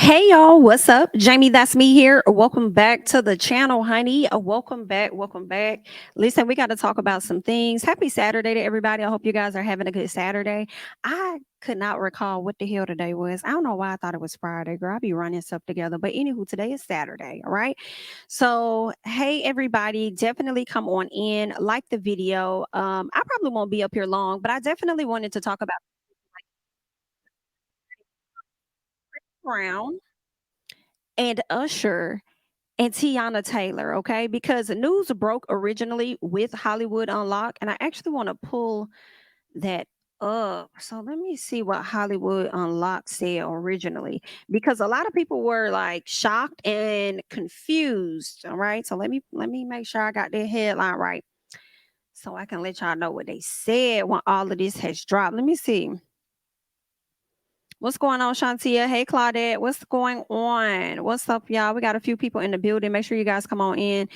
Hey y'all, what's up? Jamie, that's me here. Welcome back to the channel, honey. Welcome back, welcome back. Listen, we got to talk about some things. Happy Saturday to everybody. I hope you guys are having a good Saturday. I could not recall what the hell today was. I don't know why I thought it was Friday, girl. I be running stuff together. But anywho, today is Saturday, all right? So, hey everybody, definitely come on in, like the video. I probably won't be up here long, but I definitely wanted to talk about Brown and Usher and Teyana Taylor, okay? Because the news broke originally with Hollywood Unlocked, and I actually want to pull that up. So let me see what Hollywood Unlocked said originally, because a lot of people were like shocked and confused. All right, so let me make sure I got that headline right, so I can let y'all know what they said when all of this has dropped. Let me see. What's going on, Shantia? Hey, Claudette. What's going on? What's up, y'all? We got a few people in the building. Make sure you guys come on in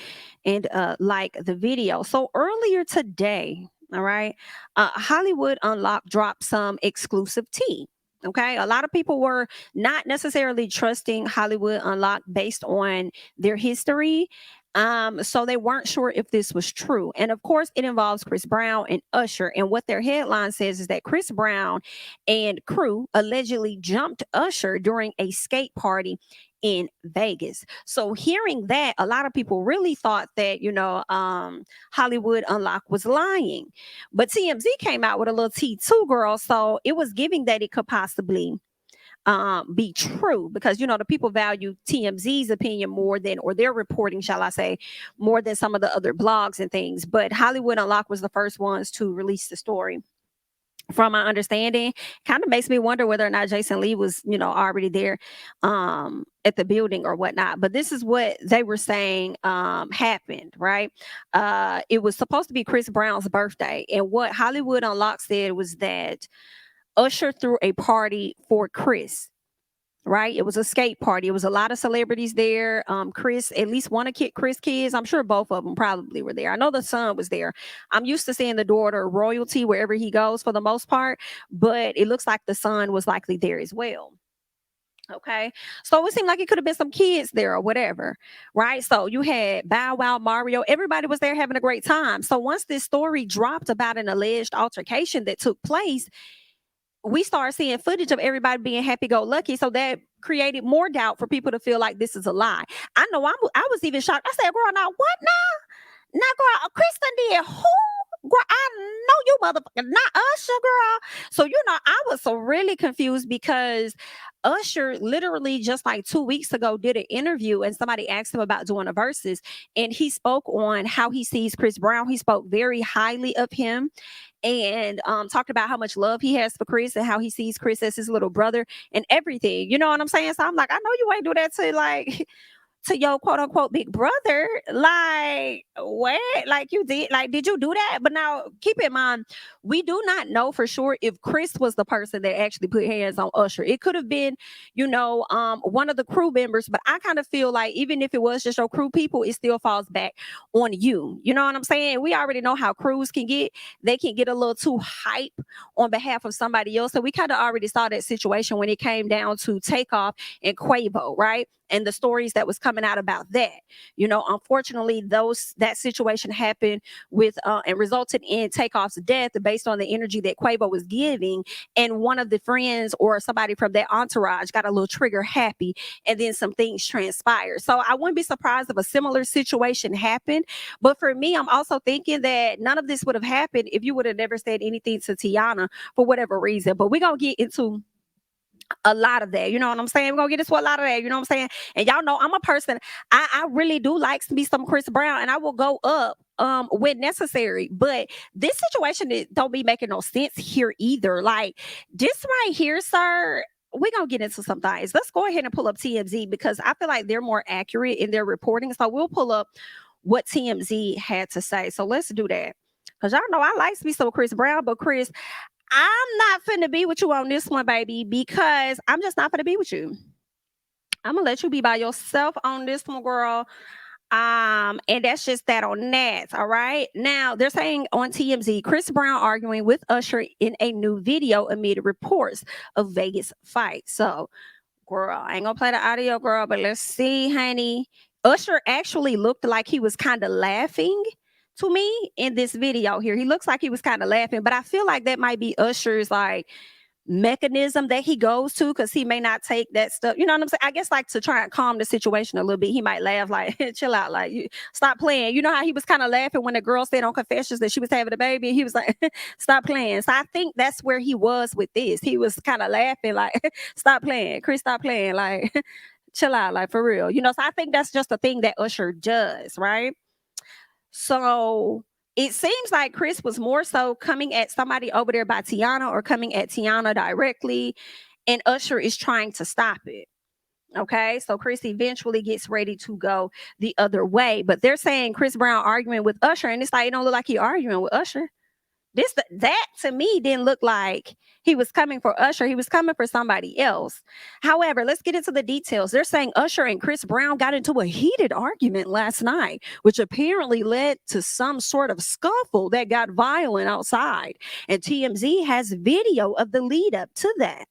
and like the video. So earlier today, all right, Hollywood Unlocked dropped some exclusive tea. Okay, a lot of people were not necessarily trusting Hollywood Unlocked based on their history. So they weren't sure if this was true. And of course, it involves Chris Brown and Usher. And what their headline says is that Chris Brown and crew allegedly jumped Usher during a skate party in Vegas. So hearing that, a lot of people really thought that, Hollywood Unlocked was lying. But TMZ came out with a little T2 girl. So it was giving that it could possibly be true, because the people value TMZ's opinion more than, or their reporting, shall I say, more than some of the other blogs and things. But Hollywood Unlocked was the first ones to release the story. From my understanding, kind of makes me wonder whether or not Jason Lee was, already there at the building or whatnot. But this is what they were saying happened, right? It was supposed to be Chris Brown's birthday. And what Hollywood Unlocked said was that Usher threw a party for Chris. Right, it was a skate party. It was a lot of celebrities there. Chris, at least one of Chris kids. I'm sure both of them probably were there. I know the son was there. I'm used to seeing the daughter royalty wherever he goes for the most part, but it looks like the son was likely there as well. Okay, so it seemed like it could have been some kids there or whatever, right? So you had Bow Wow, Mario, everybody was there having a great time. So once this story dropped about an alleged altercation that took place, we started seeing footage of everybody being happy-go-lucky. So that created more doubt for people to feel like this is a lie. I know I was even shocked. I said, girl, now what now? Now, girl, Kristen did who? Girl, I know you motherfucker, not Usher, girl. So, I was so really confused, because Usher literally just like 2 weeks ago did an interview, and somebody asked him about doing a verses, and he spoke on how he sees Chris Brown. He spoke very highly of him, and talked about how much love he has for Chris and how he sees Chris as his little brother and everything. You know what I'm saying? So I'm like, I know you ain't do that to like to your quote unquote big brother. Like, what? Like, you did, like, did you do that? But now keep in mind, we do not know for sure if Chris was the person that actually put hands on Usher. It could have been, one of the crew members, but I kind of feel like even if it was just your crew people, it still falls back on you. You know what I'm saying? We already know how crews can get. They can get a little too hype on behalf of somebody else. So we kind of already saw that situation when it came down to Takeoff and Quavo, right? And the stories that was coming out about that. Unfortunately, that situation happened with and resulted in Takeoff's death based on the energy that Quavo was giving, and one of the friends or somebody from that entourage got a little trigger happy, and then some things transpired. So I wouldn't be surprised if a similar situation happened. But for me, I'm also thinking that none of this would have happened if you would have never said anything to Teyana for whatever reason. But we're gonna get into a lot of that. You know what I'm saying? We're gonna get into a lot of that. You know what I'm saying? And y'all know I'm a person, I really do like me some Chris Brown, and I will go up when necessary. But this situation, it don't be making no sense here either. Like, this right here, sir. We're gonna get into some things. Let's go ahead and pull up TMZ, because I feel like they're more accurate in their reporting. So we'll pull up what TMZ had to say. So let's do that. Because y'all know I like me some Chris Brown, but Chris, I'm not finna be with you on this one, baby, because I'm just not finna be with you. I'm gonna let you be by yourself on this one, girl. And that's just that on that. All right. Now they're saying on TMZ, Chris Brown arguing with Usher in a new video amid reports of Vegas fight. So Girl, I ain't gonna play the audio, girl, but let's see, honey. Usher actually looked like he was kind of laughing to me in this video here. He looks like he was kind of laughing, but I feel like that might be Usher's like mechanism that he goes to because he may not take that stuff. You know what I'm saying? I guess like to try and calm the situation a little bit, he might laugh like, chill out, like you stop playing. You know how he was kind of laughing when the girl said on Confessions that she was having a baby, and he was like, stop playing. So I think that's where he was with this. He was kind of laughing like, stop playing, Chris, stop playing, like chill out, like for real. So I think that's just a thing that Usher does, right? So it seems like Chris was more so coming at somebody over there by Teyana or coming at Teyana directly, and Usher is trying to stop it. Okay, so Chris eventually gets ready to go the other way, but they're saying Chris Brown arguing with Usher, and it's like it don't look like he arguing with Usher. That to me didn't look like he was coming for Usher. He was coming for somebody else. However, let's get into the details. They're saying Usher and Chris Brown got into a heated argument last night, which apparently led to some sort of scuffle that got violent outside. And TMZ has video of the lead up to that.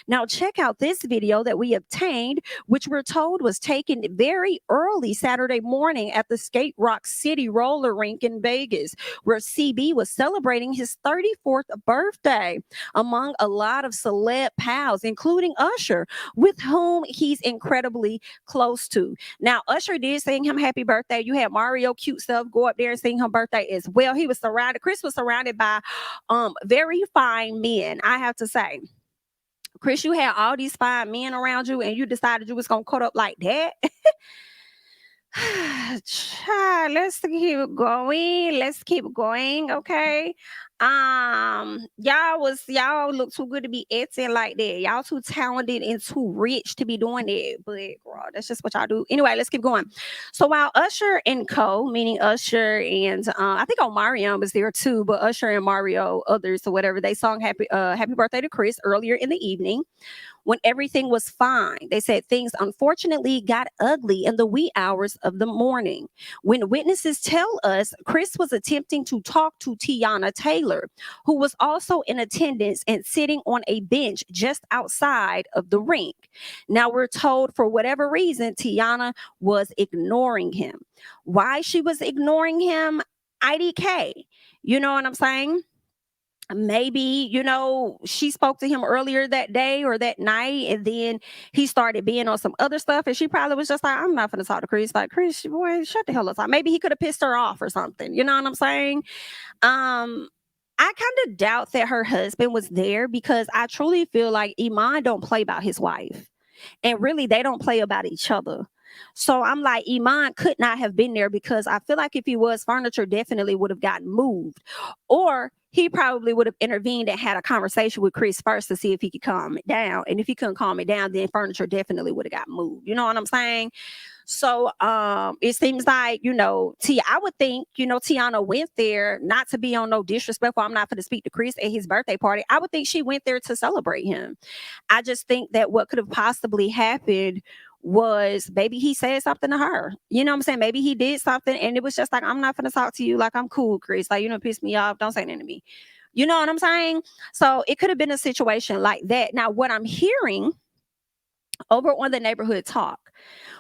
Now, check out this video that we obtained, which we're told was taken very early Saturday morning at the Skate Rock City roller rink in Vegas, where CB was celebrating his 34th birthday among a lot of celeb pals, including Usher, with whom he's incredibly close to. Now, Usher did sing him happy birthday. You had Mario Cute Stuff go up there and sing him birthday as well. Chris was surrounded by very fine men, I have to say. Chris, you had all these fine men around you and you decided you was going to cut up like that. Child, let's keep going. Let's keep going. Okay. Y'all look too good to be acting like that. Y'all too talented and too rich to be doing that. But girl, that's just what y'all do. Anyway, let's keep going. So while Usher and Co, meaning Usher and I think Omarion was there too, but Usher and Mario, others or whatever, they sung happy birthday to Chris earlier in the evening when everything was fine. They said things unfortunately got ugly in the wee hours of the morning. When witnesses tell us Chris was attempting to talk to Teyana Taylor, who was also in attendance and sitting on a bench just outside of the rink. Now we're told for whatever reason, Teyana was ignoring him. Why she was ignoring him? IDK. You know what I'm saying? Maybe she spoke to him earlier that day or that night, and then he started being on some other stuff, and she probably was just like, I'm not gonna talk to Chris. Like, Chris, boy, shut the hell up. Maybe he could have pissed her off or something, you know what I'm saying? I kind of doubt that her husband was there, because I truly feel like Iman don't play about his wife, and really they don't play about each other. So I'm like, Iman could not have been there, because I feel like if he was, furniture definitely would have gotten moved, or he probably would have intervened and had a conversation with Chris first to see if he could calm it down. And if he couldn't calm it down, then furniture definitely would have got moved. You know what I'm saying? So it seems like, I would think, Teyana went there not to be on no disrespectful. I'm not going to speak to Chris at his birthday party. I would think she went there to celebrate him. I just think that what could have possibly happened was maybe he said something to her. You know what I'm saying? Maybe he did something and it was just like, I'm not going to talk to you. Like, I'm cool, Chris. Like, piss me off. Don't say anything to me. You know what I'm saying? So it could have been a situation like that. Now, what I'm hearing over on the Neighborhood Talk,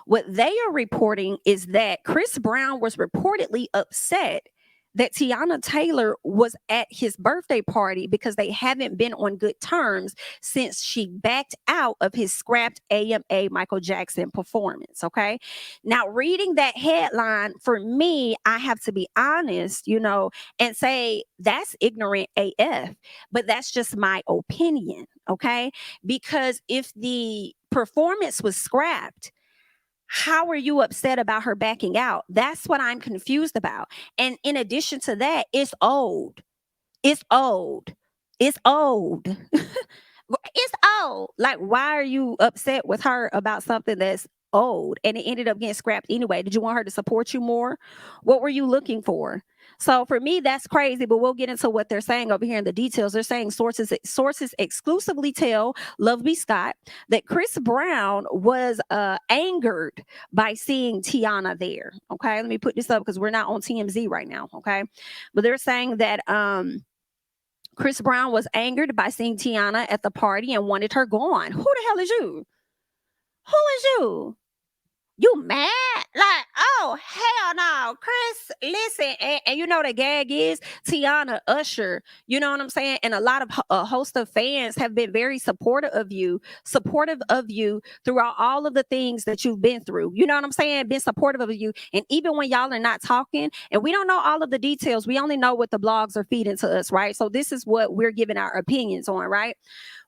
what they are reporting is that Chris Brown was reportedly upset that Teyana Taylor was at his birthday party because they haven't been on good terms since she backed out of his scrapped AMA Michael Jackson performance. Okay. Now, reading that headline, for me, I have to be honest, and say that's ignorant AF, but that's just my opinion. Okay. Because if the performance was scrapped, how are you upset about her backing out? That's what I'm confused about. And in addition to that, it's old. It's old. It's old. It's old. Like, why are you upset with her about something that's old and it ended up getting scrapped anyway? Did you want her to support you more? What were you looking for? So for me, that's crazy, but we'll get into what they're saying over here in the details. They're saying sources exclusively tell Love B. Scott that Chris Brown was angered by seeing Teyana there. Okay, let me put this up because we're not on TMZ right now. Okay, but they're saying that Chris Brown was angered by seeing Teyana at the party and wanted her gone. Who the hell is you? Who is you? You mad? Like, oh, hell no. Chris, listen. And you know the gag is Teyana, Usher, you know what I'm saying? And a lot of a host of fans have been very supportive of you throughout all of the things that you've been through. You know what I'm saying? Been supportive of you. And even when y'all are not talking, and we don't know all of the details, we only know what the blogs are feeding to us, right? So this is what we're giving our opinions on, right?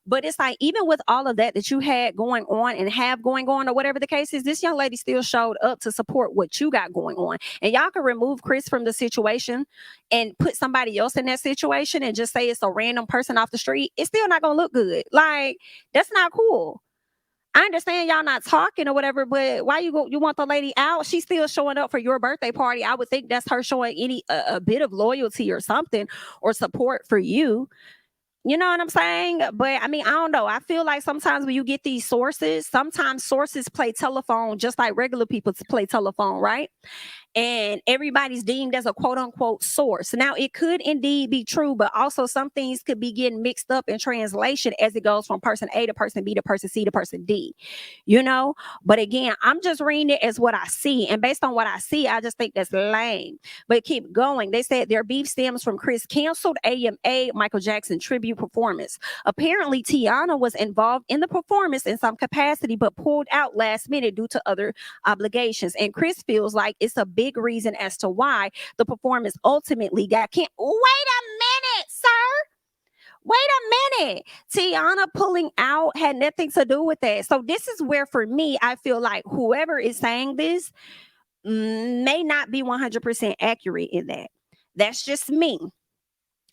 But it's like, even with all of that you had going on and have going on, or whatever the case is, this young lady still showed up to support what you got going on. And y'all can remove Chris from the situation and put somebody else in that situation and just say it's a random person off the street. It's still not going to look good. Like, that's not cool. I understand y'all not talking or whatever, but why you want the lady out? She's still showing up for your birthday party. I would think that's her showing any a bit of loyalty or something, or support for you. You know what I'm saying? But I mean, I don't know. I feel like sometimes when you get these sources, sometimes sources play telephone just like regular people play telephone, right? And everybody's deemed as a quote unquote source. Now, it could indeed be true, but also some things could be getting mixed up in translation as it goes from person A to person B to person C to person D, you know? But again, I'm just reading it as what I see. And based on what I see, I just think that's lame. But keep going. They said their beef stems from Chris canceled AMA Michael Jackson tribute performance. Apparently, Teyana was involved in the performance in some capacity, but pulled out last minute due to other obligations. And Chris feels like it's a big reason as to why the performance ultimately got canceled. Wait a minute, sir. Wait a minute. Teyana pulling out had nothing to do with that. So this is where, for me, I feel like whoever is saying this may not be 100% accurate in that. That's just me.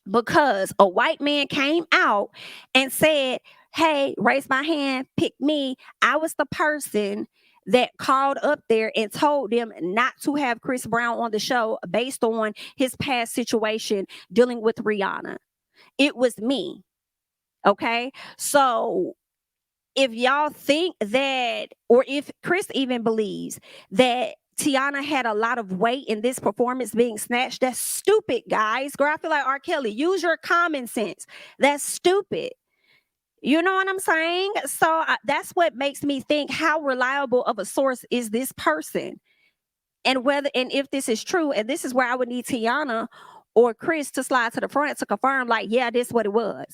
Because a white man came out and said, hey, raise my hand, pick me. I was the person that called up there and told them not to have Chris Brown on the show based on his past situation dealing with Rihanna. It was me. Okay. So if y'all think that, or if Chris even believes that Teyana had a lot of weight in this performance being snatched, that's stupid, guys. Girl, I feel like R. Kelly, use your common sense. That's stupid. You know what I'm saying? So that's what makes me think, how reliable of a source is this person? And whether, and if this is true, and this is where I would need Teyana or Chris to slide to the front to confirm, like, yeah, this is what it was.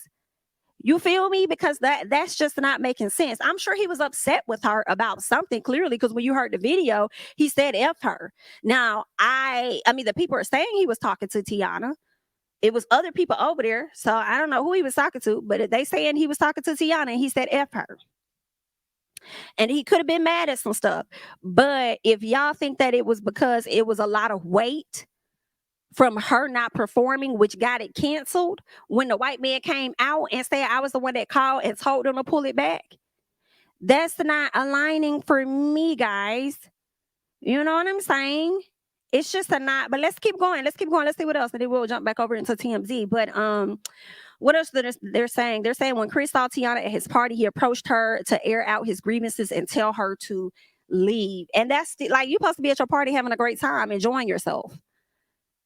You feel me? Because that's just not making sense. I'm sure he was upset with her about something, clearly, because when you heard the video, he said F her. Now, I mean, the people are saying he was talking to Teyana. It was other people over there. So I don't know who he was talking to, but they saying he was talking to Teyana and he said F her. And he could have been mad at some stuff. But if y'all think that it was because it was a lot of weight from her not performing, which got it canceled, when the white man came out and said I was the one that called and told them to pull it back, that's not aligning for me, guys. You know what I'm saying? It's just a not. But let's keep going. Let's keep going. Let's see what else. And then we'll jump back over into TMZ. But what else they're saying? They're saying when Chris saw Teyana at his party, he approached her to air out his grievances and tell her to leave. And that's like, you're supposed to be at your party having a great time, enjoying yourself.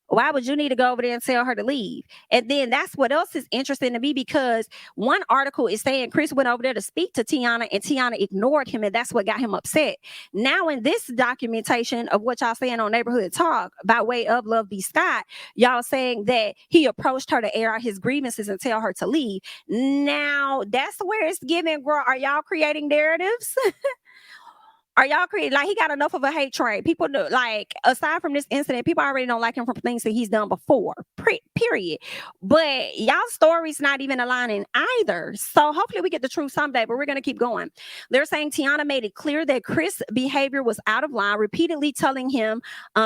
Why would you need to go over there and tell her to leave? And then that's what else is interesting to me, because one article is saying Chris went over there to speak to Teyana and Teyana ignored him, and that's what got him upset. Now, in this documentation of what y'all saying on Neighborhood Talk by way of Love B. Scott, y'all saying that he approached her to air out his grievances and tell her to leave. Now, that's where it's giving, girl, are y'all creating narratives? Are y'all creating, like, he got enough of a hate train? People know, like, aside from this incident, people already don't like him from things that he's done before, period. But y'all story's not even aligning either. So hopefully we get the truth someday, but we're going to keep going. They're saying Teyana made it clear that Chris' behavior was out of line, repeatedly telling him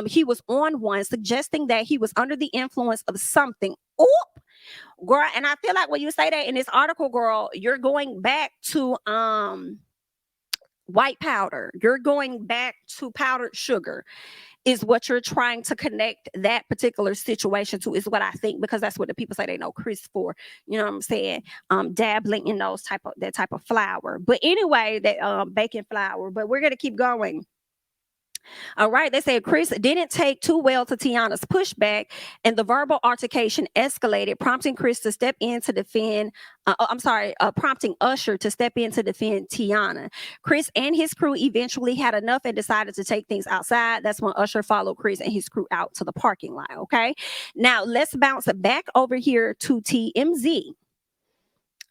he was on one, suggesting that he was under the influence of something. Oop! Girl, and I feel like when you say that in this article, girl, you're going back to white powder. You're going back to powdered sugar is what you're trying to connect that particular situation to, is what I think, because that's what the people say they know Chris for. You know what I'm saying? Dabbling in that type of flour. But anyway, that baking flour. But we're gonna keep going. All right. They said Chris didn't take too well to Teyana's pushback, and the verbal altercation escalated, prompting Chris to step in to defend. Prompting Usher to step in to defend Teyana. Chris and his crew eventually had enough and decided to take things outside. That's when Usher followed Chris and his crew out to the parking lot. Okay. Now let's bounce back over here to TMZ.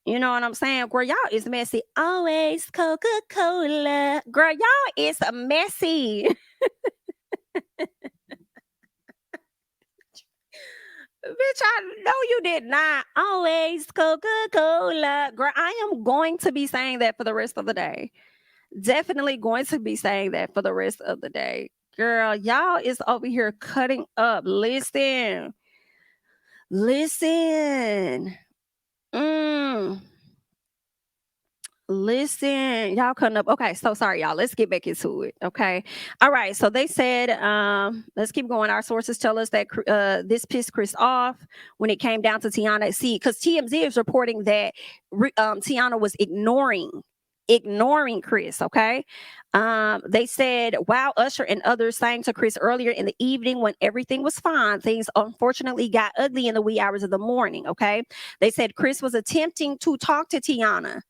You know what I'm saying? Girl, y'all is messy. Always Coca-Cola. Girl, y'all is messy. Bitch, I know you did not. Always Coca-Cola. Girl, I am going to be saying that for the rest of the day. Definitely going to be saying that for the rest of the day. Girl, y'all is over here cutting up. Listen. Listen. Mm. Listen, y'all cutting up. Okay, so sorry, y'all. Let's get back into it. Okay. All right. So they said, let's keep going. Our sources tell us that this pissed Chris off when it came down to Teyana. See, because TMZ is reporting that Teyana was ignoring Chris. Okay. They said, while Usher and others sang to Chris earlier in the evening when everything was fine, things unfortunately got ugly in the wee hours of the morning. Okay. They said Chris was attempting to talk to Teyana,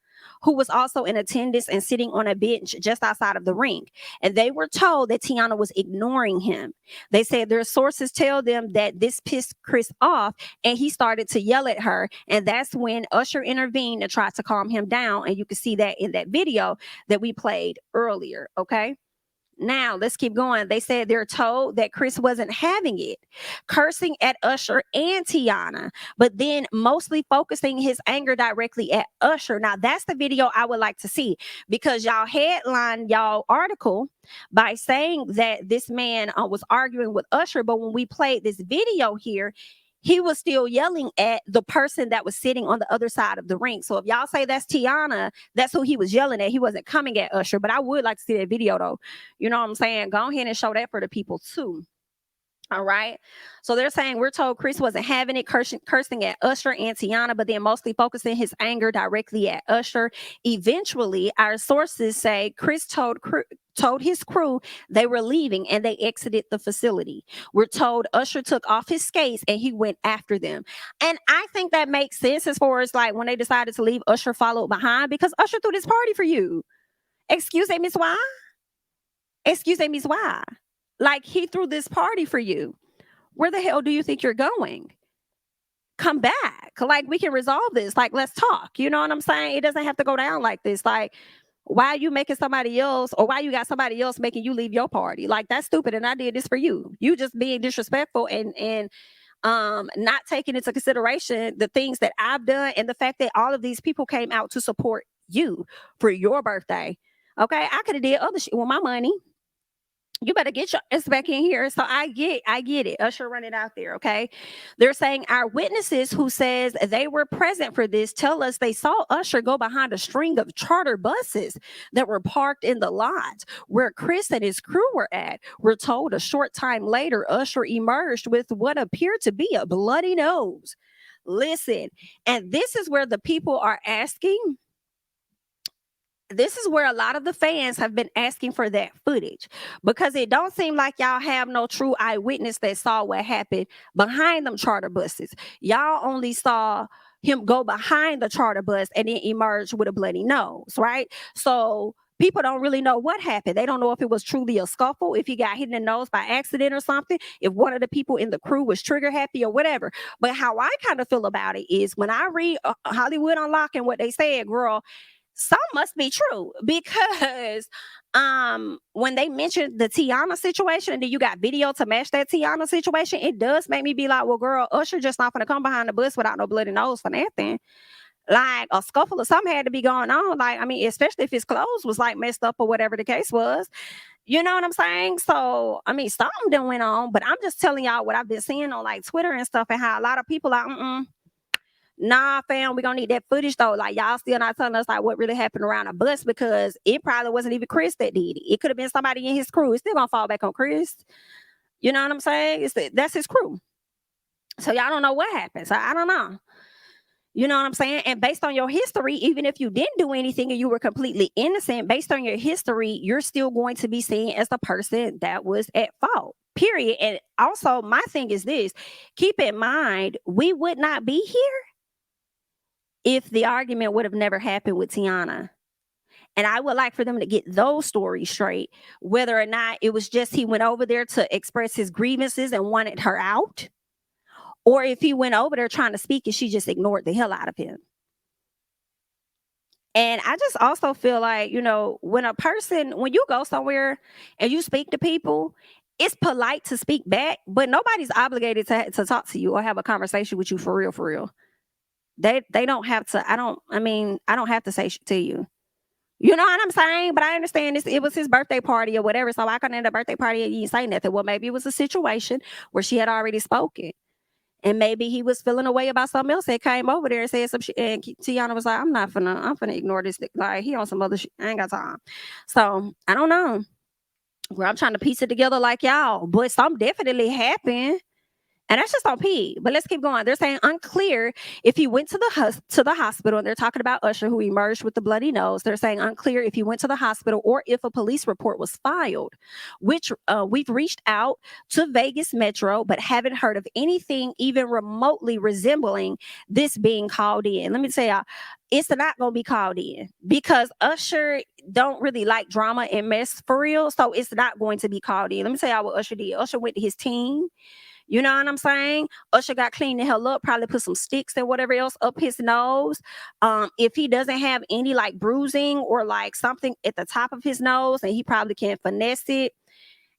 who was also in attendance and sitting on a bench just outside of the ring. And they were told that Teyana was ignoring him. They said their sources tell them that this pissed Chris off and he started to yell at her. And that's when Usher intervened and tried to calm him down. And you can see that in that video that we played earlier. Okay. Now, let's keep going. They said they're told that Chris wasn't having it, cursing at Usher and Teyana, but then mostly focusing his anger directly at Usher. Now, that's the video I would like to see, because y'all headline y'all article by saying that this man was arguing with Usher, but when we played this video here, he was still yelling at the person that was sitting on the other side of the ring. So if y'all say that's Teyana, that's who he was yelling at. He wasn't coming at Usher, but I would like to see that video though. You know what I'm saying? Go ahead and show that for the people too. All right. So they're saying we're told Chris wasn't having it, cursing at Usher and Teyana, but then mostly focusing his anger directly at Usher. Eventually, our sources say Chris told his crew they were leaving and they exited the facility. We're told Usher took off his skates and he went after them. And I think that makes sense as far as like when they decided to leave, Usher followed behind because Usher threw this party for you. Excuse me, Miss Why? Excuse me, Miss Why? Like he threw this party for you. Where the hell do you think you're going? Come back. Like we can resolve this. Like let's talk. You know what I'm saying? It doesn't have to go down like this. Like why are you making somebody else, or why you got somebody else making you leave your party? Like that's stupid. And I did this for you. You just being disrespectful and not taking into consideration the things that I've done and the fact that all of these people came out to support you for your birthday. Okay, I could have did other shit with my money. You better get your ass back in here. So I get it. Usher run it out there. Okay. They're saying our witnesses who says they were present for this tell us they saw Usher go behind a string of charter buses that were parked in the lot where Chris and his crew were at. We're told a short time later, Usher emerged with what appeared to be a bloody nose. Listen, and this is where the people are asking. This is where a lot of the fans have been asking for that footage, because it don't seem like y'all have no true eyewitness that saw what happened behind them charter buses. Y'all only saw him go behind the charter bus and then emerge with a bloody nose, right? So people don't really know what happened. They don't know if it was truly a scuffle, if he got hit in the nose by accident or something, if one of the people in the crew was trigger happy or whatever. But how I kind of feel about it is when I read Hollywood Unlocked and what they said, girl, some must be true, because when they mentioned the Teyana situation and then you got video to match that Teyana situation, it does make me be like, well, girl, Usher just not gonna come behind the bus without no bloody nose for nothing. Like a scuffle or something had to be going on. Like, I mean, especially if his clothes was like messed up or whatever the case was. You know what I'm saying? So, I mean, something done went on, but I'm just telling y'all what I've been seeing on like Twitter and stuff, and how a lot of people are, nah, fam, we gonna need that footage though. Like y'all still not telling us like what really happened around a bus, because it probably wasn't even Chris that did it. It could have been somebody in his crew. It's still gonna fall back on Chris. You know what I'm saying? That's his crew. So y'all don't know what happened. So I don't know. You know what I'm saying? And based on your history, even if you didn't do anything and you were completely innocent, based on your history, you're still going to be seen as the person that was at fault. Period. And also, my thing is this, keep in mind, we would not be here if the argument would have never happened with Teyana. And I would like for them to get those stories straight, whether or not it was just he went over there to express his grievances and wanted her out, or if he went over there trying to speak and she just ignored the hell out of him. And I just also feel like, when when you go somewhere and you speak to people, it's polite to speak back, but nobody's obligated to talk to you or have a conversation with you for real, for real. They don't have to. I don't have to say shit to you. You know what I'm saying? But I understand this. It was his birthday party or whatever. So I couldn't end a birthday party and you didn't say nothing. Well, maybe it was a situation where she had already spoken. And maybe he was feeling a way about something else that came over there and said some shit. And Teyana was like, I'm finna ignore this. Like, he on some other shit. I ain't got time. So I don't know. Where I'm trying to piece it together like y'all. But something definitely happened. And that's just on P. But let's keep going. They're saying unclear if he went to the hospital. And they're talking about Usher, who emerged with the bloody nose. They're saying unclear if he went to the hospital or if a police report was filed, which we've reached out to Vegas Metro, but haven't heard of anything even remotely resembling this being called in. Let me tell y'all, it's not going to be called in because Usher don't really like drama and mess for real. So it's not going to be called in. Let me tell y'all what Usher did. Usher went to his team. You know what I'm saying? Usher got cleaned the hell up, probably put some sticks and whatever else up his nose. If he doesn't have any like bruising or like something at the top of his nose, and he probably can finesse it.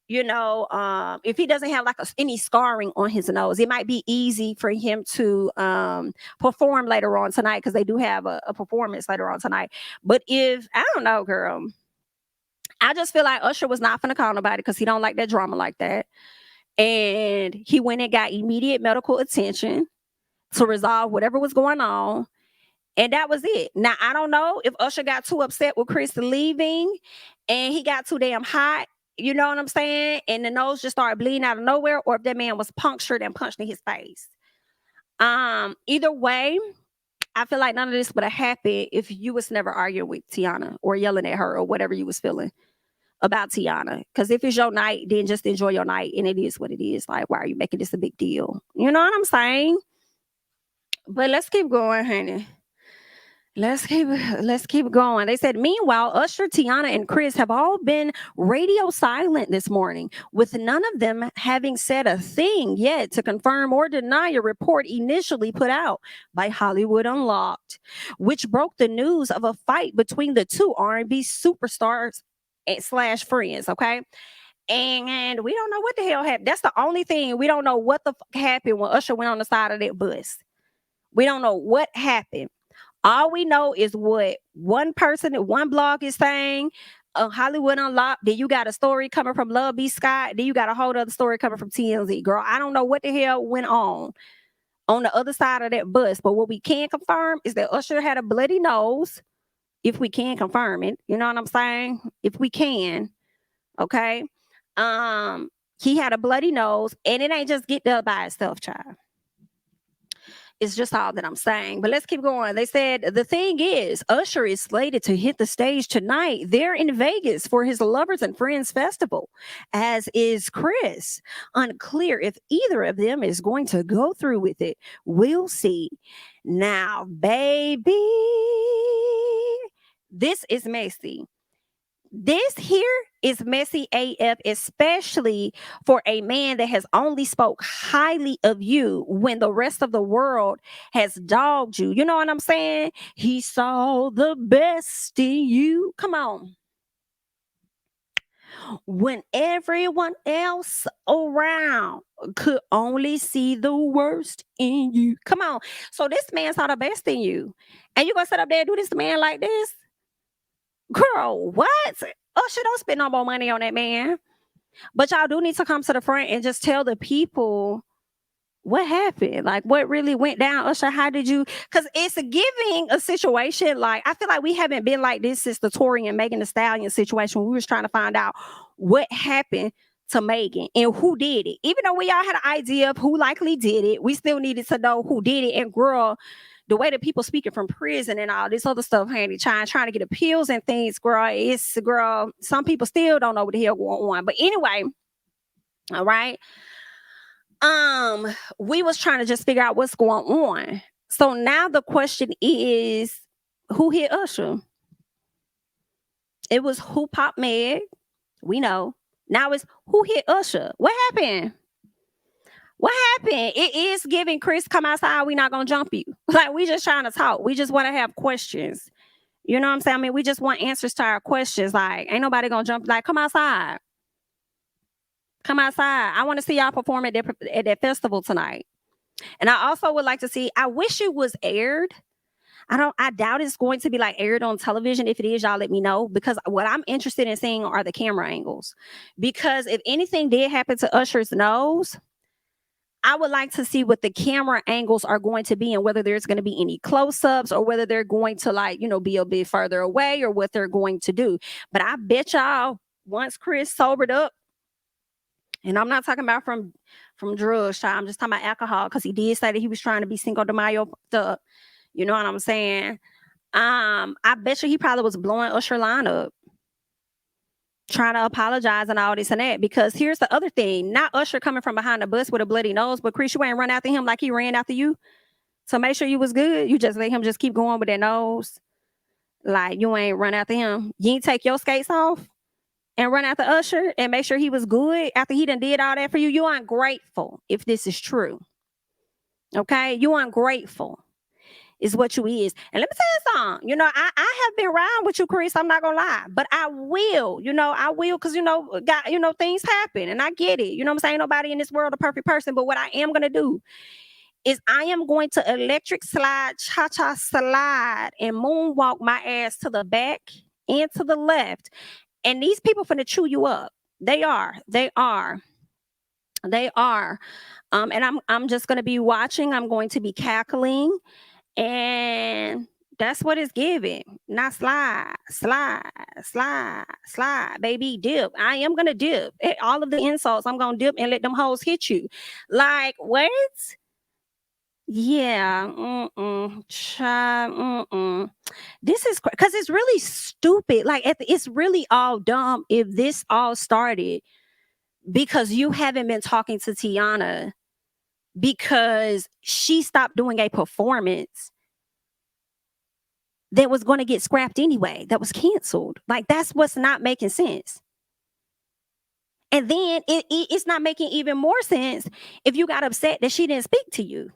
If he doesn't have like any scarring on his nose, it might be easy for him to perform later on tonight because they do have a performance later on tonight. But I don't know, girl, I just feel like Usher was not finna call nobody because he don't like that drama like that. And he went and got immediate medical attention to resolve whatever was going on. And that was it. Now, I don't know if Usher got too upset with Chris leaving and he got too damn hot. You know what I'm saying? And the nose just started bleeding out of nowhere, or if that man was punctured and punched in his face. Either way, I feel like none of this would have happened if you was never arguing with Teyana or yelling at her or whatever you was feeling about Teyana. Because if it's your night, then just enjoy your night, and it is what it is. Like, why are you making this a big deal? You know what I'm saying? But let's keep going, honey. Let's keep going. They said, meanwhile, Usher, Teyana, and Chris have all been radio silent this morning, with none of them having said a thing yet to confirm or deny a report initially put out by Hollywood Unlocked, which broke the news of a fight between the two R&B superstars / friends. Okay. And we don't know what the hell happened. That's the only thing. We don't know what the fuck happened when Usher went on the side of that bus. We don't know what happened. All we know is what one person at one blog is saying, Hollywood Unlocked. Then you got a story coming from Love B. Scott. Then you got a whole other story coming from TMZ. Girl, I don't know what the hell went on the other side of that bus. But what we can confirm is that Usher had a bloody nose. If we can confirm it, you know what I'm saying? If we can, okay. He had a bloody nose, and it ain't just get there by itself, child. It's just all that I'm saying. But let's keep going. They said the thing is, Usher is slated to hit the stage tonight. They're in Vegas for his Lovers and Friends Festival, as is Chris. Unclear if either of them is going to go through with it. We'll see. Now, baby, this is messy. This here is messy AF, especially for a man that has only spoke highly of you when the rest of the world has dogged you. You know what I'm saying? He saw the best in you. Come on. When everyone else around could only see the worst in you. Come on. So this man saw the best in you. And you gonna sit up there and do this to man like this? Girl, what? Usher, don't spend no more money on that man. But y'all do need to come to the front and just tell the people what happened, like what really went down. Usher, how did you? Because it's giving a situation like I feel like we haven't been like this since the Tory and Megan Thee Stallion situation. When we was trying to find out what happened to Megan and who did it. Even though we all had an idea of who likely did it, we still needed to know who did it. And girl, the way that people speaking from prison and all this other stuff, honey, trying to get appeals and things, girl, some people still don't know what the hell going on. But anyway, all right. We was trying to just figure out what's going on. So now the question is, who hit Usher? It was who popped Meg. We know. Now it's who hit Usher. What happened? What happened? It is giving Chris, come outside. We not gonna jump you. Like, we just trying to talk. We just want to have questions. You know what I'm saying? I mean, we just want answers to our questions. Like, ain't nobody gonna jump. Like, come outside. Come outside. I want to see y'all perform at that festival tonight. And I also would like to see, I wish it was aired. I doubt it's going to be like aired on television. If it is, y'all let me know, because what I'm interested in seeing are the camera angles. Because if anything did happen to Usher's nose, I would like to see what the camera angles are going to be, and whether there's going to be any close-ups, or whether they're going to, like, be a bit further away, or what they're going to do. But I bet y'all, once Chris sobered up, and I'm not talking about from drugs, child, I'm just talking about alcohol, because he did say that he was trying to be Cinco de Mayo up. You know what I'm saying? I bet you he probably was blowing Usher line up, trying to apologize and all this and that. Because here's the other thing, not Usher coming from behind the bus with a bloody nose, but Chris, you ain't run after him like he ran after you. So make sure you was good. You just let him just keep going with that nose. Like, you ain't run after him. You ain't take your skates off and run after Usher and make sure he was good after he done did all that for you. You ungrateful if this is true. Okay? You ungrateful is what you is. And let me tell you something. I have been around with you, Chris. I'm not gonna lie. But I will, because things happen, and I get it. You know what I'm saying? Nobody in this world a perfect person. But what I am gonna do is I am going to electric slide, cha-cha slide, and moonwalk my ass to the back and to the left. And these people finna chew you up. They are. And I'm just gonna be watching. I'm going to be cackling. And that's what it's giving. Now slide, baby, dip. I am gonna dip. All of the insults, I'm gonna dip and let them hoes hit you. Like, what? Yeah. This is because it's really stupid. Like, it's really all dumb if this all started because you haven't been talking to Teyana, because she stopped doing a performance that was going to get scrapped anyway, that was canceled. Like, that's what's not making sense. And then it's not making even more sense if you got upset that she didn't speak to you.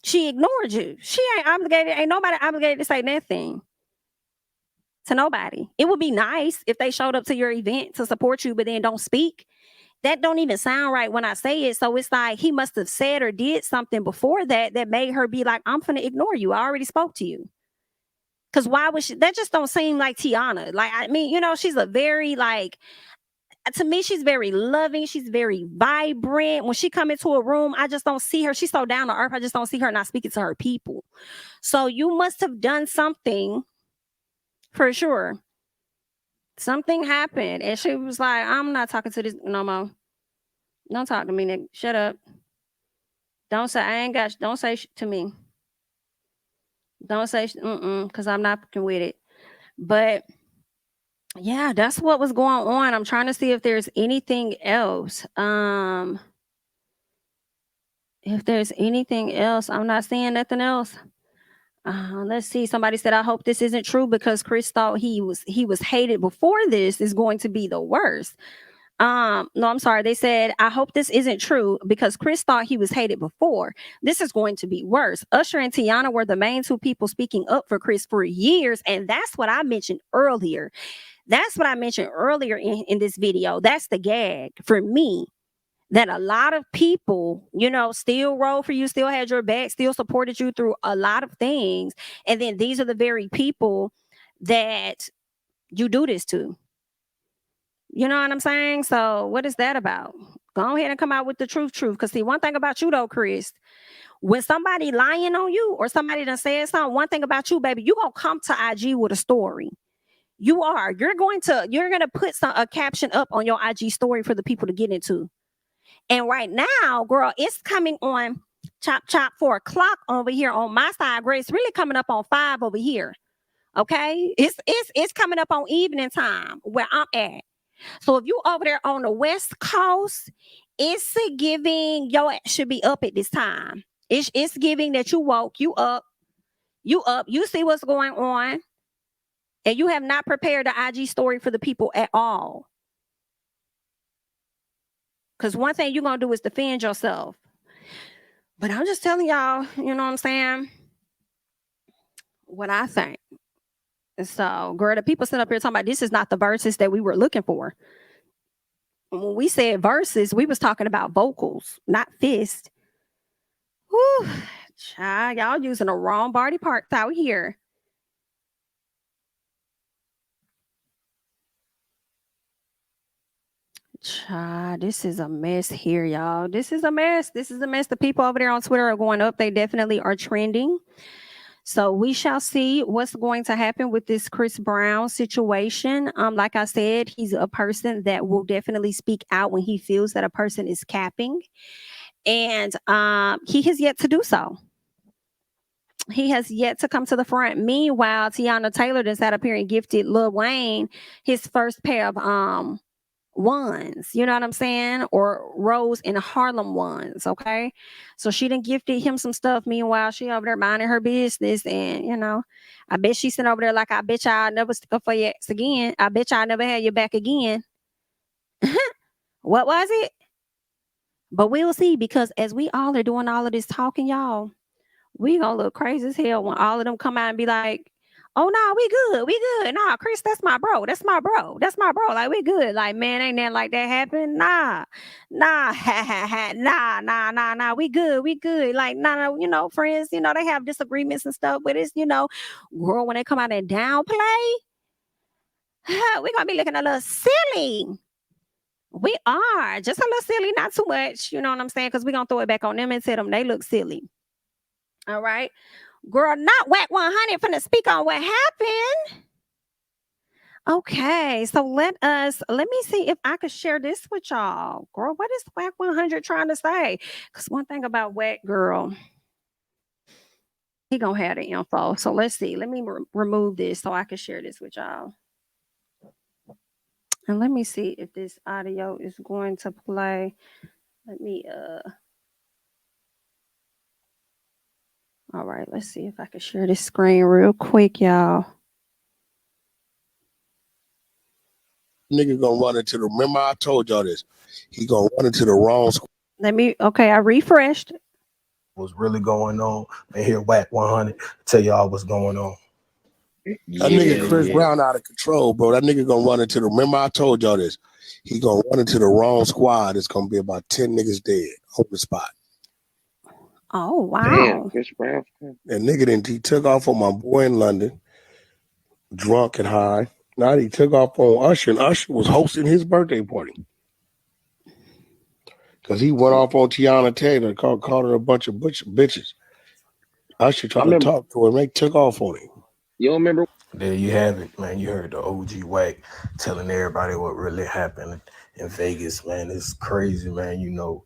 She ignored you. She ain't obligated. Ain't nobody obligated to say nothing to nobody. It would be nice if they showed up to your event to support you, but then don't speak. That don't even sound right when I say it. So it's like he must have said or did something before that made her be like, I'm finna ignore you. I already spoke to you. Because why would she? That just don't seem like Teyana. Like, I mean, she's a very, like, to me, she's very loving. She's very vibrant. When she come into a room, I just don't see her. She's so down to earth. I just don't see her not speaking to her people. So you must have done something for sure. Something happened. And she was like, I'm not talking to this no more. Don't talk to me, nigga. Shut up. Don't say, don't say to me. Don't say, because I'm not fucking with it. But yeah, that's what was going on. I'm trying to see if there's anything else. If there's anything else, I'm not seeing nothing else. Let's see. Somebody said, I hope this isn't true because Chris thought he was hated before. This is going to be the worst. No, I'm sorry. They said, I hope this isn't true because Chris thought he was hated before. This is going to be worse. Usher and Teyana were the main two people speaking up for Chris for years. And that's what I mentioned earlier. That's what I mentioned earlier in this video. That's the gag for me. That a lot of people, still rode for you, still had your back, still supported you through a lot of things. And then these are the very people that you do this to. You know what I'm saying? So what is that about? Go ahead and come out with the truth. Because see, one thing about you though, Chris, when somebody lying on you or somebody done said something, one thing about you, baby, you gonna come to IG with a story. You are. You're gonna put a caption up on your IG story for the people to get into. And right now, girl, it's coming on chop, chop, 4 o'clock over here on my side, girl. It's really coming up on 5 over here. Okay, it's coming up on evening time where I'm at. So if you over there on the West Coast, it's giving your ass should be up at this time. It's giving that you woke, you up, you see what's going on, and you have not prepared the IG story for the people at all. Because one thing you're gonna do is defend yourself. But I'm just telling y'all, you know what I'm saying? What I think. So, girl, the people sitting up here talking about this is not the verses that we were looking for. When we said verses, we was talking about vocals, not fist. Whew, child, y'all using the wrong body parts out here. Child, this is a mess here, y'all. This is a mess. This is a mess. The people over there on Twitter are going up. They definitely are trending. So we shall see what's going to happen with this Chris Brown situation. Like I said, he's a person that will definitely speak out when he feels that a person is capping. And he has yet to do so. He has yet to come to the front. Meanwhile, Teyana Taylor just sat up here and gifted Lil Wayne his first pair of ones, you know what I'm saying? Or Rose in Harlem ones, okay? So she done gifted him some stuff. Meanwhile, she over there minding her business. And, you know, I bet she's sitting over there like, I bet y'all never stick up for your ex again. I bet y'all never had your back again. What was it? But we'll see, because as we all are doing all of this talking, y'all, we gonna look crazy as hell when all of them come out and be like, oh no, we good. Nah, Chris, that's my bro. Like, we good. Like, man, ain't nothing like that happen. Nah, nah. We good. Like, nah, you know, friends, you know, they have disagreements and stuff, but it's, you know, girl, when they come out and downplay, we gonna be looking a little silly. We are just a little silly, not too much, you know what I'm saying? Because we're gonna throw it back on them and tell them they look silly. All right. Girl, not Wack 100 finna speak on what happened. Okay, so let me see if I could share this with y'all. Girl, what is Wack 100 trying to say? Because one thing about Wack, girl, he gonna have the info. So let's see. Let me remove this so I can share this with y'all. And let me see if this audio is going to play. Let me all right, let's see if I can share this screen real quick, y'all. Nigga gonna run into the, remember I told y'all this, he gonna run into the wrong squad. Okay, I refreshed. What's really going on, and here Wack 100 tell y'all what's going on. That nigga Chris Brown out of control, bro. That nigga gonna run into the, remember I told y'all this, he gonna run into the wrong squad. It's gonna be about 10 niggas dead on the spot. Oh, wow. Damn, Chris Brown. That nigga then he took off on my boy in London, drunk and high. Now he took off on Usher, and Usher was hosting his birthday party. Because he went off on Teyana Taylor, called her a bunch of bitches. Usher tried to talk to him, they took off on him. You don't remember? There you have it, man. You heard the OG Wack telling everybody what really happened in Vegas, man. It's crazy, man. You know,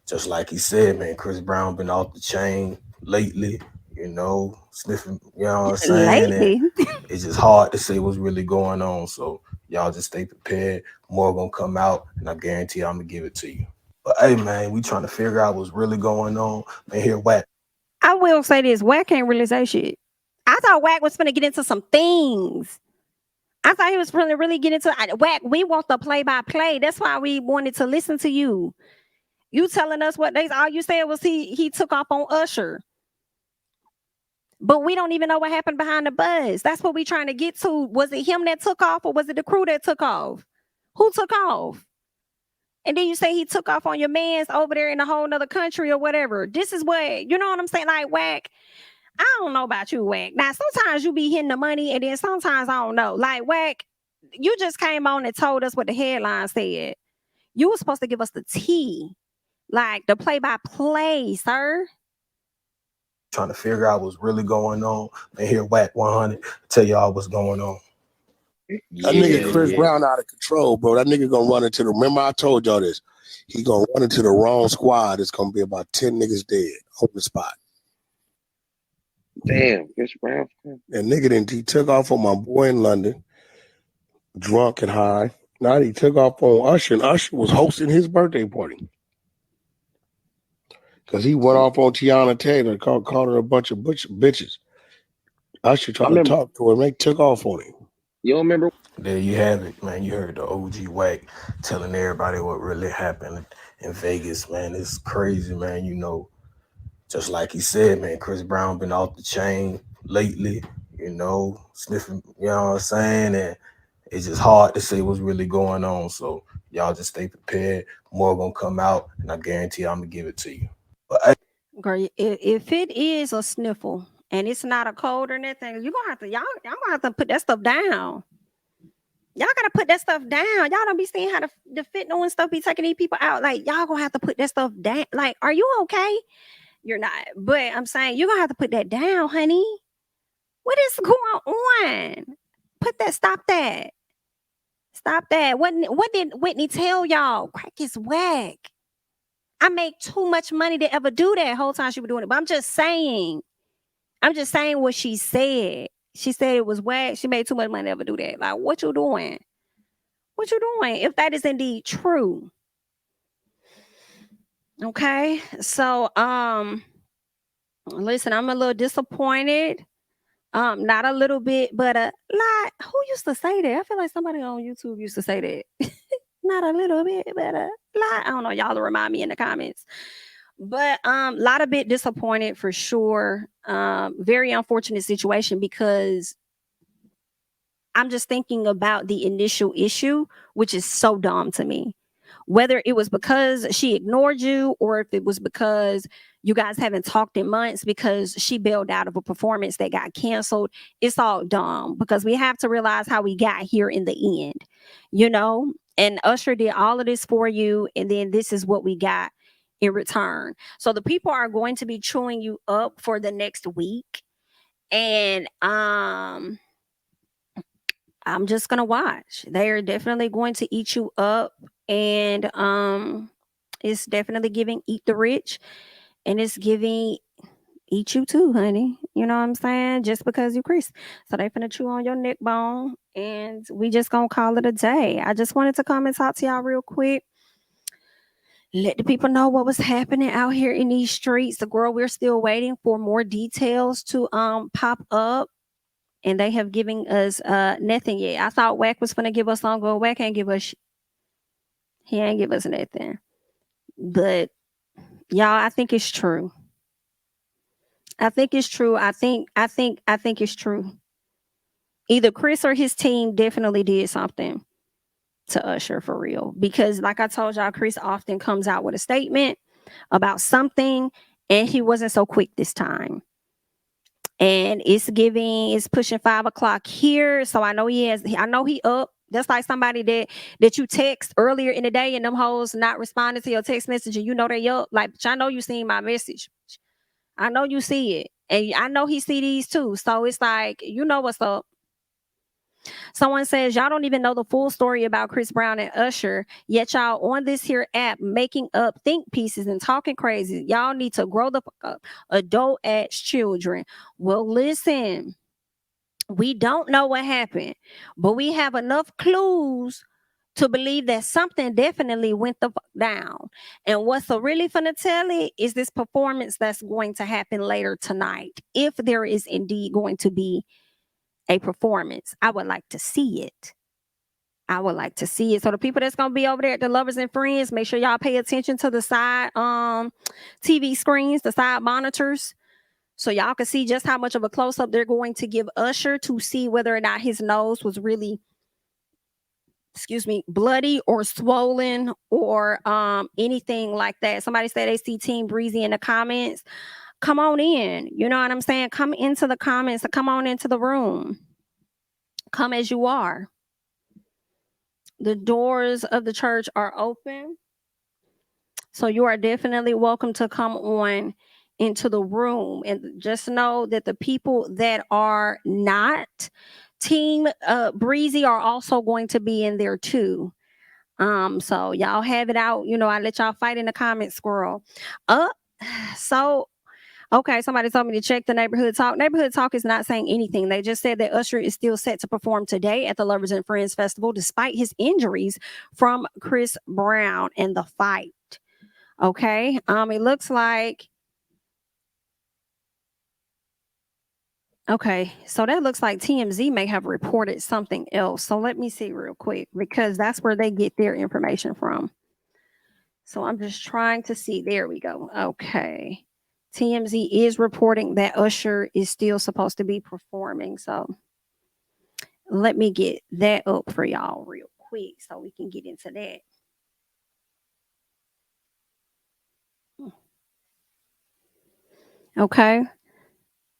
just like he said, man, Chris Brown been off the chain lately, you know, sniffing, you know what I'm saying? Lately. And it's just hard to say what's really going on. So y'all just stay prepared. More gonna come out, and I guarantee I'm gonna give it to you. But hey, man, we trying to figure out what's really going on. Man, here Wack. I will say this, Wack can't really say shit. I thought Wack was finna get into some things. I thought he was finna really get into Wack. We want the play-by-play. That's why we wanted to listen to you. You telling us what they all you said was he took off on Usher. But we don't even know what happened behind the buzz. That's what we trying to get to. Was it him that took off, or was it the crew that took off? Who took off? And then you say he took off on your mans over there in a whole nother country or whatever. This is what, you know what I'm saying? Like, Wack, I don't know about you, Wack. Now, sometimes you be hitting the money, and then sometimes I don't know. Like, Wack, you just came on and told us what the headline said. You were supposed to give us the tea, like the play-by-play, sir. Trying to figure out what's really going on. Man, here Wack 100 tell y'all what's going on. That nigga Chris Brown out of control, bro. That nigga gonna run into the. Remember I told y'all this. He gonna run into the wrong squad. It's gonna be about 10 niggas dead on the spot. Damn, Chris Brown. And nigga he took off on my boy in London, drunk and high. Now he took off on Usher, and Usher was hosting his birthday party. Because he went off on Teyana Taylor, called her a bunch of bitches. Usher tried to talk to her, and they took off on him. You don't remember? There you have it, man. You heard the OG Wack telling everybody what really happened in Vegas, man. It's crazy, man. You know, just like he said, man, Chris Brown been off the chain lately, you know, sniffing, you know what I'm saying? And it's just hard to say what's really going on. So y'all just stay prepared. More gonna come out, and I guarantee I'm gonna give it to you. But Girl, if it is a sniffle and it's not a cold or nothing, y'all gonna have to put that stuff down. Y'all gotta put that stuff down. Y'all don't be seeing how the fentanyl and stuff be taking these people out. Like, y'all gonna have to put that stuff down. Like, are you okay? You're not. But I'm saying you're gonna have to put that down, honey. What is going on? Stop that. Stop that. What did Whitney tell y'all? Crack is whack. I make too much money to ever do that whole time she was doing it. But I'm just saying what she said. She said it was whack. She made too much money to ever do that. Like, what you doing? What you doing? If that is indeed true. Okay. So, listen, I'm a little disappointed. Not a little bit, but a lot. Who used to say that? I feel like somebody on YouTube used to say that. Not a little bit, but a lot. I don't know. Y'all remind me in the comments. But a lot of bit disappointed for sure. Very unfortunate situation because I'm just thinking about the initial issue, which is so dumb to me. Whether it was because she ignored you or if it was because you guys haven't talked in months because she bailed out of a performance that got canceled, it's all dumb because we have to realize how we got here in the end, you know? And Usher did all of this for you, and then this is what we got in return. So the people are going to be chewing you up for the next week. And I'm just gonna watch. They are definitely going to eat you up, and it's definitely giving eat the rich, and it's giving eat you too, honey. You know what I'm saying? Just because you Chris, so they finna chew on your neck bone, and we just gonna call it a day. I just wanted to come and talk to y'all real quick. Let the people know what was happening out here in these streets. The girl, we're still waiting for more details to pop up. And they have given us nothing yet. I thought Wack was gonna give us some, but Wack ain't give us. He ain't give us nothing. But y'all, I think it's true. I think it's true. I think it's true. Either Chris or his team definitely did something to Usher for real. Because like I told y'all, Chris often comes out with a statement about something, and he wasn't so quick this time. And it's pushing 5 o'clock here. So I know he up. That's like somebody that you text earlier in the day and them hoes not responding to your text message and you know they up. Like, I know you seen my message. I know you see it. And I know he see these too. So it's like, you know what's up. Someone says, y'all don't even know the full story about Chris Brown and Usher, yet y'all on this here app making up think pieces and talking crazy. Y'all need to grow the fuck up. Adult as children. Well, listen, we don't know what happened, but we have enough clues to believe that something definitely went the fuck down. And what's so really finna tell it is this performance that's going to happen later tonight. If there is indeed going to be a performance, I would like to see it. I would like to see it. So the people that's gonna be over there at the Lovers and Friends, make sure y'all pay attention to the side TV screens, the side monitors, so y'all can see just how much of a close-up they're going to give Usher to see whether or not his nose was really, bloody or swollen or anything like that. Somebody said they see Team Breezy in the comments. Come on in. You know what I'm saying? Come into the comments. Come on into the room. Come as you are. The doors of the church are open. So you are definitely welcome to come on into the room. And just know that the people that are not Team Breezy are also going to be in there too. So y'all have it out. I let y'all fight in the comments, squirrel. Uh so okay, somebody told me to check the Neighborhood Talk. Neighborhood Talk is not saying anything. They just said that Usher is still set to perform today at the Lovers and Friends Festival despite his injuries from Chris Brown and the fight. Okay. It looks like okay, so that looks like TMZ may have reported something else. So let me see real quick because that's where they get their information from. So I'm just trying to see. There we go. Okay. TMZ is reporting that Usher is still supposed to be performing. So let me get that up for y'all real quick so we can get into that. Okay.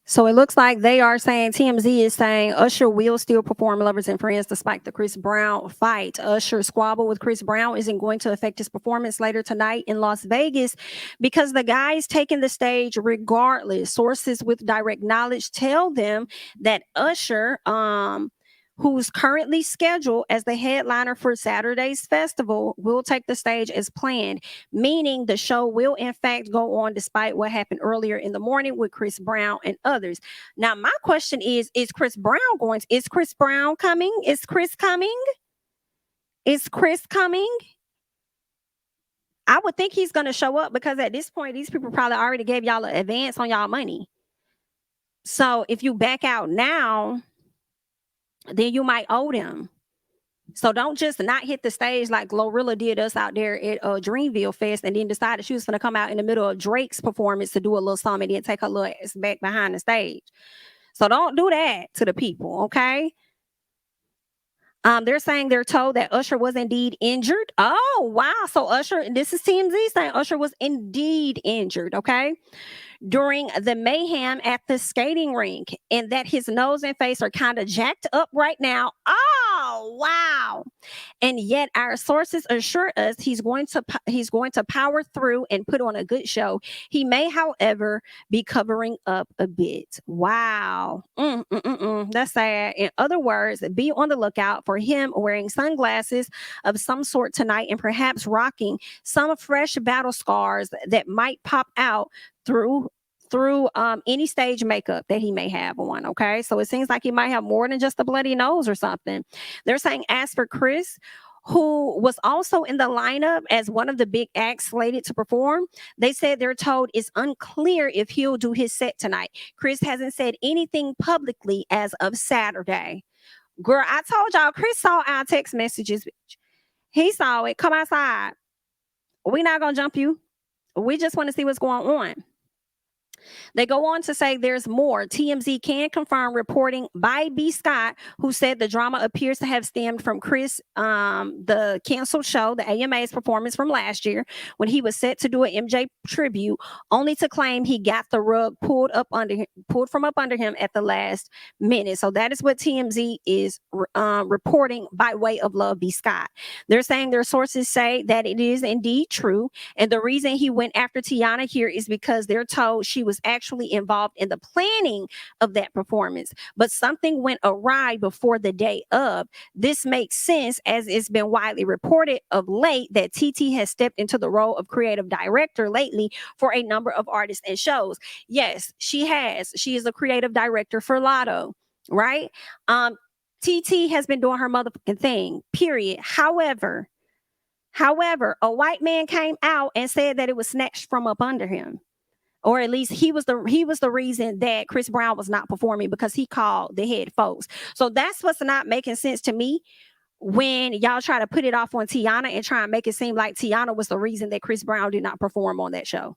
So it looks like they are saying, TMZ is saying Usher will still perform Lovers and Friends despite the Chris Brown fight. Usher's squabble with Chris Brown isn't going to affect his performance later tonight in Las Vegas because the guy is taking the stage regardless. Sources with direct knowledge tell them that Usher, who's currently scheduled as the headliner for Saturday's festival, will take the stage as planned, meaning the show will in fact go on despite what happened earlier in the morning with Chris Brown and others. Now, my question is Chris Brown is Chris Brown coming? Is Chris coming? Is Chris coming? I would think he's going to show up because at this point, these people probably already gave y'all an advance on y'all money. So if you back out now, then you might owe them. So don't just not hit the stage like Glorilla did us out there at Dreamville Fest and then decided she was going to come out in the middle of Drake's performance to do a little something and then take her little ass back behind the stage. So don't do that to the people, okay? They're saying they're told that Usher was indeed injured. Oh, wow. So Usher, this is TMZ saying Usher was indeed injured, okay? During the mayhem at the skating rink, and that his nose and face are kind of jacked up right now. Oh, wow. And yet our sources assure us he's going to power through and put on a good show. He may, however, be covering up a bit. Wow. That's sad. In other words, be on the lookout for him wearing sunglasses of some sort tonight and perhaps rocking some fresh battle scars that might pop out through any stage makeup that he may have on. Okay, so it seems like he might have more than just a bloody nose or something. They're saying as for Chris, who was also in the lineup as one of the big acts slated to perform, they said they're told it's unclear if he'll do his set tonight. Chris hasn't said anything publicly as of Saturday. Girl, I told y'all, Chris saw our text messages. He saw it. Come outside. We're not gonna jump you. We just want to see what's going on. They go on to say there's more. TMZ can confirm reporting by B. Scott, who said the drama appears to have stemmed from Chris, the canceled show, the AMA's performance from last year, when he was set to do an MJ tribute, only to claim he got the rug pulled from up under him at the last minute. So that is what TMZ is reporting by way of Love B. Scott. They're saying their sources say that it is indeed true. And the reason he went after Teyana here is because they're told she was actually involved in the planning of that performance, but something went awry before the day of. This makes sense as it's been widely reported of late that TT has stepped into the role of creative director lately for a number of artists and shows. Yes, she has. She is a creative director for Lotto, right? TT has been doing her motherfucking thing, period. However, a white man came out and said that it was snatched from up under him. Or at least he was the reason that Chris Brown was not performing, because he called the head folks. So that's what's not making sense to me when y'all try to put it off on Teyana and try and make it seem like Teyana was the reason that Chris Brown did not perform on that show,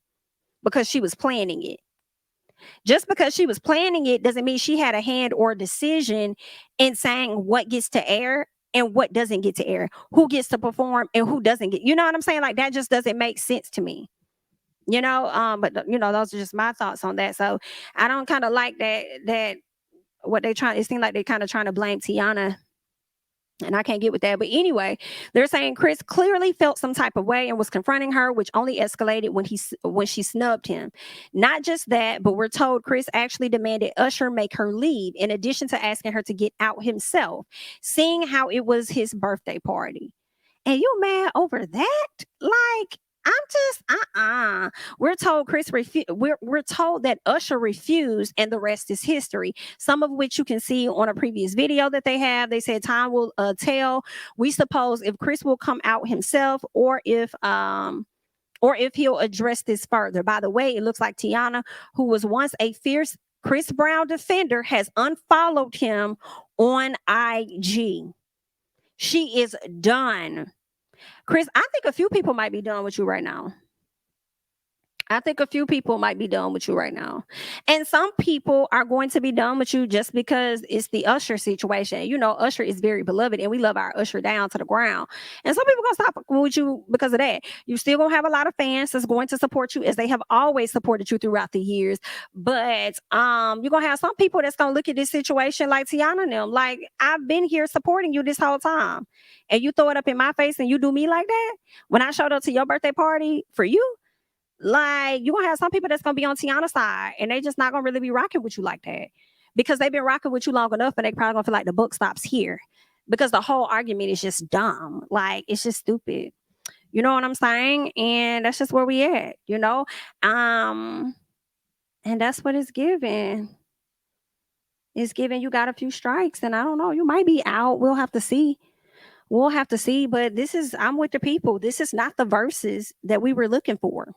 because she was planning it. Just because she was planning it doesn't mean she had a hand or a decision in saying what gets to air and what doesn't get to air, who gets to perform and who doesn't get. You know what I'm saying? Like, that just doesn't make sense to me. But those are just my thoughts on that. So I don't kind of like that what they trying. It seems like they kind of trying to blame Teyana And I can't get with that. But anyway, they're saying Chris clearly felt some type of way and was confronting her, which only escalated when she snubbed him. Not just that, but we're told Chris actually demanded Usher make her leave, in addition to asking her to get out himself, seeing how it was his birthday party. And you mad over that? Like, I'm just We're told we're told that Usher refused, and the rest is history. Some of which you can see on a previous video that they have. They said time will tell. We suppose if Chris will come out himself, or if he'll address this further. By the way, it looks like Teyana, who was once a fierce Chris Brown defender, has unfollowed him on IG. She is done. Chris, I think a few people might be done with you right now. I think a few people might be done with you right now. And some people are going to be done with you just because it's the Usher situation. You know, Usher is very beloved and we love our Usher down to the ground. And some people going to stop with you because of that. You still going to have a lot of fans that's going to support you as they have always supported you throughout the years. But you're going to have some people that's going to look at this situation like Teyana and them. Like, I've been here supporting you this whole time. And you throw it up in my face and you do me like that? When I showed up to your birthday party for you? Like, you're gonna have some people that's gonna be on Teyana's side and they just not gonna really be rocking with you like that because they've been rocking with you long enough and they probably gonna feel like the book stops here because the whole argument is just dumb. Like, it's just stupid. You know what I'm saying? And that's just where we at, you know? And that's what it's giving. It's giving you got a few strikes and I don't know, you might be out. We'll have to see. But I'm with the people. This is not the verses that we were looking for.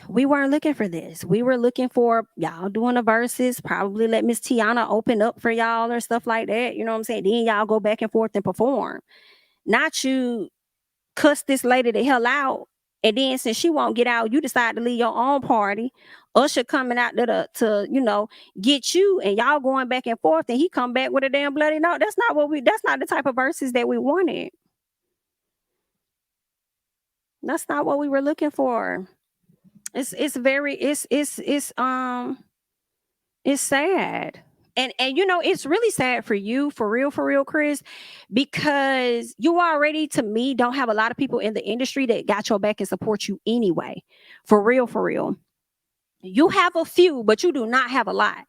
We weren't looking for this. We were looking for y'all doing the verses, probably let Miss Teyana open up for y'all or stuff like that. You know what I'm saying? Then y'all go back and forth and perform. Not you cuss this lady the hell out. And then since she won't get out, you decide to leave your own party. Usher coming out to get you and y'all going back and forth and he come back with a damn bloody note. That's not the type of verses that we wanted. That's not what we were looking for. It's sad. And it's really sad for you, for real, Chris, because you already, to me, don't have a lot of people in the industry that got your back and support you anyway. For real. You have a few, but you do not have a lot.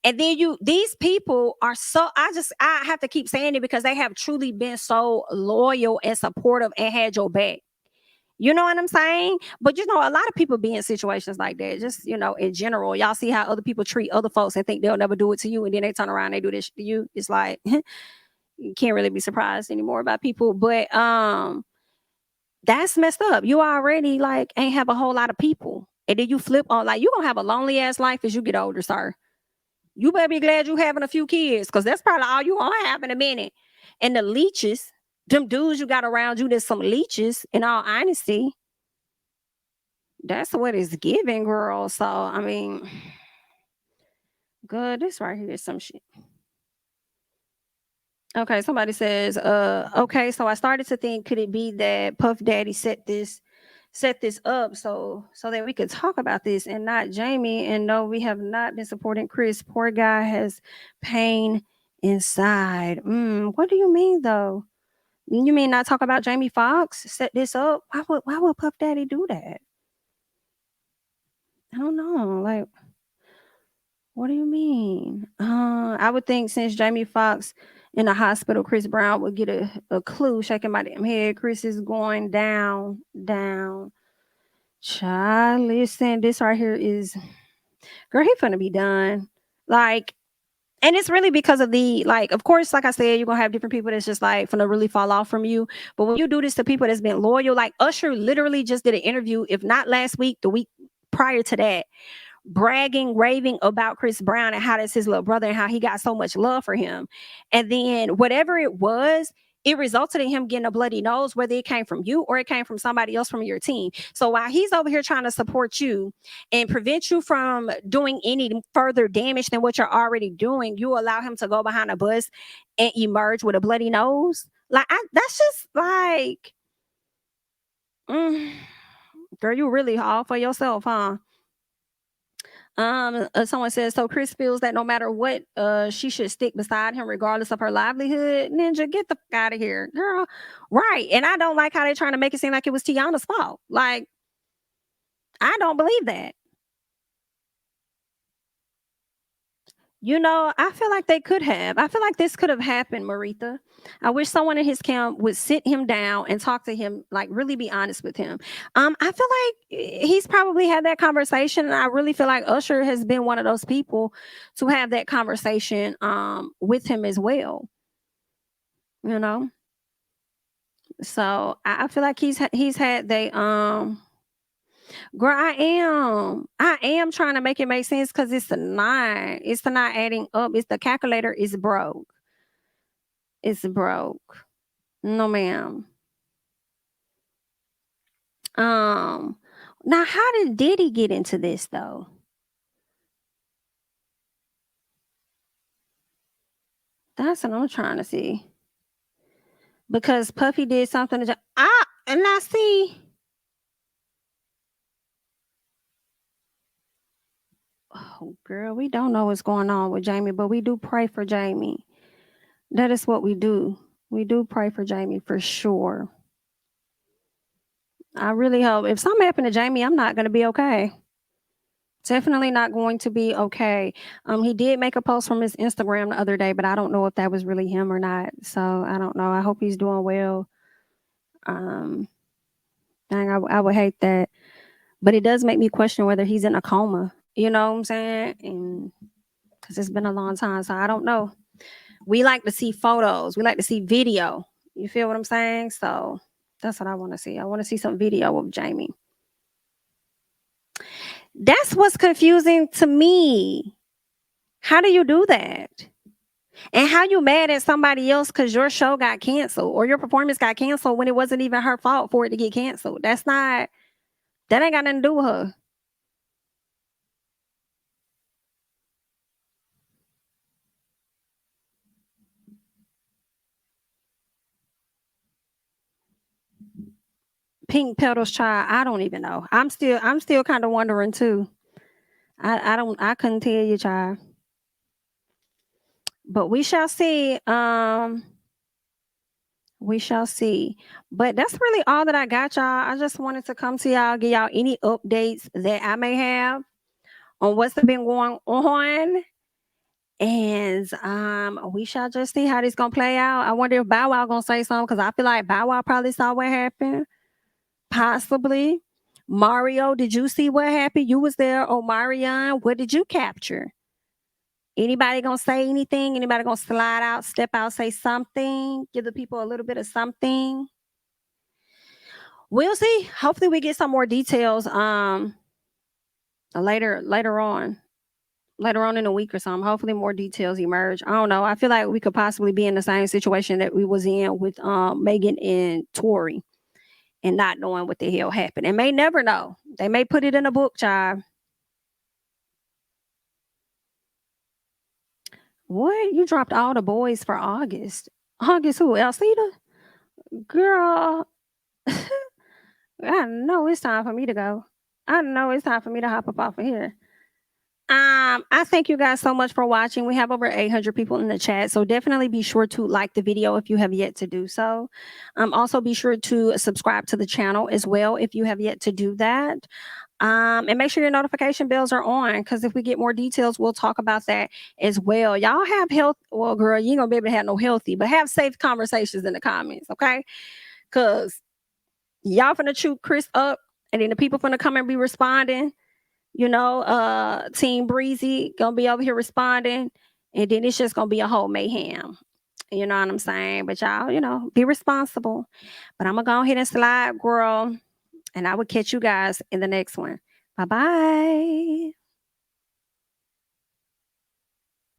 And then these people are so, I have to keep saying it because they have truly been so loyal and supportive and had your back. You know what I'm saying? But a lot of people be in situations like that. Just, in general, y'all see how other people treat other folks and think they'll never do it to you. And then they turn around and they do this to you. It's like, you can't really be surprised anymore about people. But that's messed up. You already ain't have a whole lot of people. And then you flip on, you going to have a lonely ass life as you get older, sir. You better be glad you having a few kids because that's probably all you going to have in a minute. And the leeches, them dudes you got around you, there's some leeches, in all honesty. That's what it's giving, girl. So, I mean, good. This right here is some shit. Okay, somebody says, okay, so I started to think, could it be that Puff Daddy set this up so that we could talk about this and not Jamie? And no, we have not been supporting Chris. Poor guy has pain inside. What do you mean, though? You mean not talk about Jamie Foxx set this up? Why would Puff Daddy do that? I don't know. What do you mean? I would think since Jamie Foxx in the hospital, Chris Brown would get a clue, shaking my damn head. Chris is going down. Child, listen, this right here is, girl, he finna be done. And it's really because of of course, like I said, you're going to have different people that's just finna really fall off from you. But when you do this to people that's been loyal, Usher literally just did an interview, if not last week, the week prior to that, bragging, raving about Chris Brown and how that's his little brother and how he got so much love for him. And then whatever it was, it resulted in him getting a bloody nose, whether it came from you or it came from somebody else from your team. So while he's over here trying to support you and prevent you from doing any further damage than what you're already doing, you allow him to go behind a bus and emerge with a bloody nose. That's just girl, you really all for yourself, huh? Someone says, so Chris feels that no matter what, she should stick beside him regardless of her livelihood. Ninja, get the fuck out of here, girl. Right. And I don't like how they're trying to make it seem like it was Teyana's fault. Like, I don't believe that. You know, I feel like they could have. I feel like this could have happened, Maritha. I wish someone in his camp would sit him down and talk to him, like really be honest with him. I feel like he's probably had that conversation, and I really feel like Usher has been one of those people to have that conversation with him as well. You know, so I feel like he's had they Girl, I am trying to make it make sense because it's not. It's not adding up. It's the calculator is broke. It's broke. No, ma'am. Now how did Diddy get into this though? That's what I'm trying to see. Because Puffy did something to and I see. Oh, girl, we don't know what's going on with Jamie, but we do pray for Jamie. That is what we do. We do pray for Jamie for sure. I really hope if something happened to Jamie, I'm not going to be okay. Definitely not going to be okay. He did make a post from his Instagram the other day, but I don't know if that was really him or not. So I don't know. I hope he's doing well. Dang, I would hate that. But it does make me question whether he's in a coma. You know what I'm saying? And because it's been a long time, so I don't know. We like to see photos. We like to see video. You feel what I'm saying? So that's what I want to see. I want to see some video of Jamie. That's what's confusing to me. How do you do that? And how you mad at somebody else because your show got canceled or your performance got canceled when it wasn't even her fault for it to get canceled? That ain't got nothing to do with her. Pink Petals Child, I don't even know. I'm still kind of wondering too. I couldn't tell you, child. But we shall see. We shall see. But that's really all that I got, y'all. I just wanted to come to y'all, give y'all any updates that I may have on what's been going on. And we shall just see how this gonna play out. I wonder if Bow Wow gonna say something because I feel like Bow Wow probably saw what happened. Possibly. Mario, did you see what happened? You was there. Oh, Marion, what did you capture? Anybody gonna say anything? Anybody gonna slide out, step out, say something? Give the people a little bit of something? We'll see. Hopefully we get some more details later on in a week or something. Hopefully more details emerge. I don't know. I feel like we could possibly be in the same situation that we was in with Megan and Tory and not knowing what the hell happened. And may never know. They may put it in a book, child. What? You dropped all the boys for August. August who? Alcida? Girl. I know it's time for me to go. I know it's time for me to hop up off of here. I thank you guys so much for watching. We have over 800 people in the chat, so definitely be sure to like the video if you have yet to do so. Also be sure to subscribe to the channel as well if you have yet to do that. And make sure your notification bells are on because if we get more details, we'll talk about that as well. Y'all have health. Well, girl, you ain't gonna be able to have no healthy, but have safe conversations in the comments, okay? Because y'all finna chew Chris up, and then the people finna come and be responding. You know, Team Breezy gonna be over here responding, and then it's just gonna be a whole mayhem. You know what I'm saying? But y'all, you know, be responsible. But I'm gonna go ahead and slide, girl, and I will catch you guys in the next one. Bye-bye.